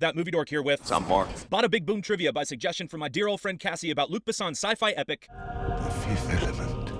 That movie dork here with Some more. Bada Big Boom trivia by suggestion from my dear old friend Cassie about Luc Besson's sci-fi epic The Fifth Element.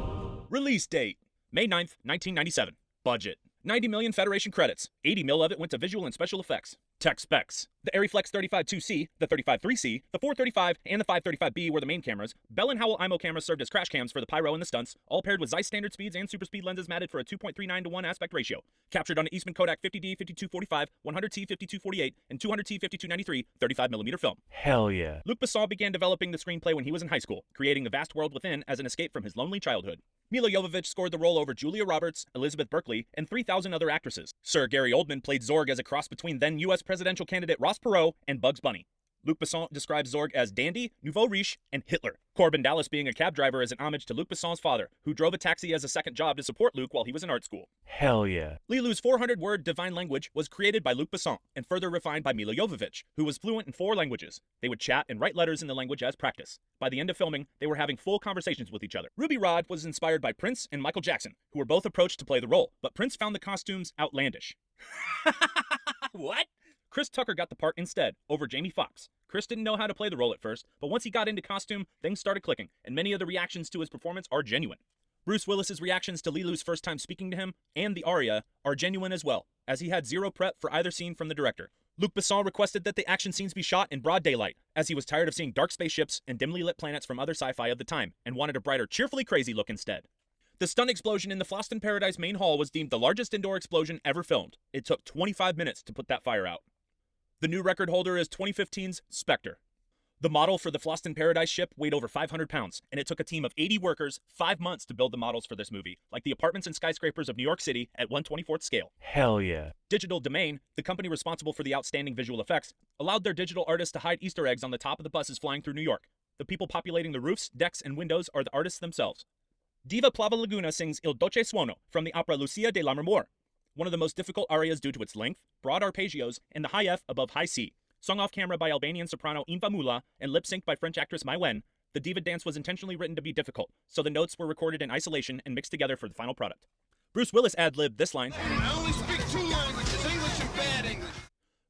Release date May 9th, 1997. Budget 90 million Federation credits. 80 mil of it went to visual and special effects. Tech specs. The Ariflex 35-2C, the 35-3C, the 435, and the 535B were the main cameras. Bell & Howell IMO cameras served as crash cams for the pyro and the stunts, all paired with Zeiss standard speeds and super speed lenses matted for a 2.39 to 1 aspect ratio. Captured on an Eastman Kodak 50D 5245, 100T 5248, and 200T 5293 35mm film. Hell yeah. Luc Besson began developing the screenplay when he was in high school, creating the vast world within as an escape from his lonely childhood. Mila Jovovich scored the role over Julia Roberts, Elizabeth Berkley, and 3,000 other actresses. Sir Gary Oldman played Zorg as a cross between then U.S. presidential candidate Ross Perot and Bugs Bunny. Luc Besson describes Zorg as dandy, nouveau riche, and Hitler. Corbin Dallas being a cab driver is an homage to Luc Besson's father, who drove a taxi as a second job to support Luc while he was in art school. Hell yeah. Lilu's 400-word divine language was created by Luc Besson and further refined by Mila Jovovich, who was fluent in 4 languages. They would chat and write letters in the language as practice. By the end of filming, they were having full conversations with each other. Ruby Rhod was inspired by Prince and Michael Jackson, who were both approached to play the role, but Prince found the costumes outlandish. What? Chris Tucker got the part instead, over Jamie Foxx. Chris didn't know how to play the role at first, but once he got into costume, things started clicking, and many of the reactions to his performance are genuine. Bruce Willis's reactions to Lilu's first time speaking to him, and the aria, are genuine as well, as he had zero prep for either scene from the director. Luc Besson requested that the action scenes be shot in broad daylight, as he was tired of seeing dark spaceships and dimly lit planets from other sci-fi of the time, and wanted a brighter, cheerfully crazy look instead. The stunt explosion in the Fhloston Paradise main hall was deemed the largest indoor explosion ever filmed. It took 25 minutes to put that fire out. The new record holder is 2015's Spectre. The model for the Fhloston Paradise ship weighed over 500 pounds, and it took a team of 80 workers 5 months to build the models for this movie, like the apartments and skyscrapers of New York City at 1/24th scale. Hell yeah. Digital Domain, the company responsible for the outstanding visual effects, allowed their digital artists to hide Easter eggs on the top of the buses flying through New York. The people populating the roofs, decks, and windows are the artists themselves. Diva Plava Laguna sings Il Dolce Suono from the opera Lucia de Lammermoor, one of the most difficult arias due to its length, broad arpeggios, and the high F above high C. Sung off camera by Albanian soprano Inva Mula and lip-synced by French actress Mai Wen, the diva dance was intentionally written to be difficult, so the notes were recorded in isolation and mixed together for the final product. Bruce Willis ad-libbed this line. I only speak 2 languages, English and bad English.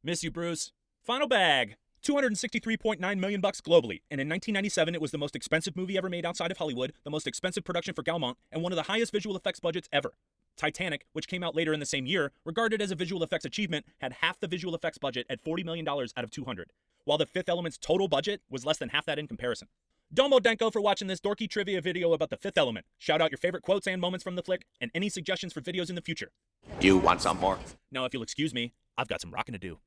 Miss you, Bruce. Final bag. $263.9 million globally, and in 1997 it was the most expensive movie ever made outside of Hollywood, the most expensive production for Gaumont, and one of the highest visual effects budgets ever. Titanic, which came out later in the same year, regarded as a visual effects achievement, had half the visual effects budget at $40 million out of $200, while The Fifth Element's total budget was less than half that in comparison. Domo Denko for watching this dorky trivia video about The Fifth Element. Shout out your favorite quotes and moments from the flick, and any suggestions for videos in the future. You want some more? Now, if you'll excuse me, I've got some rocking to do.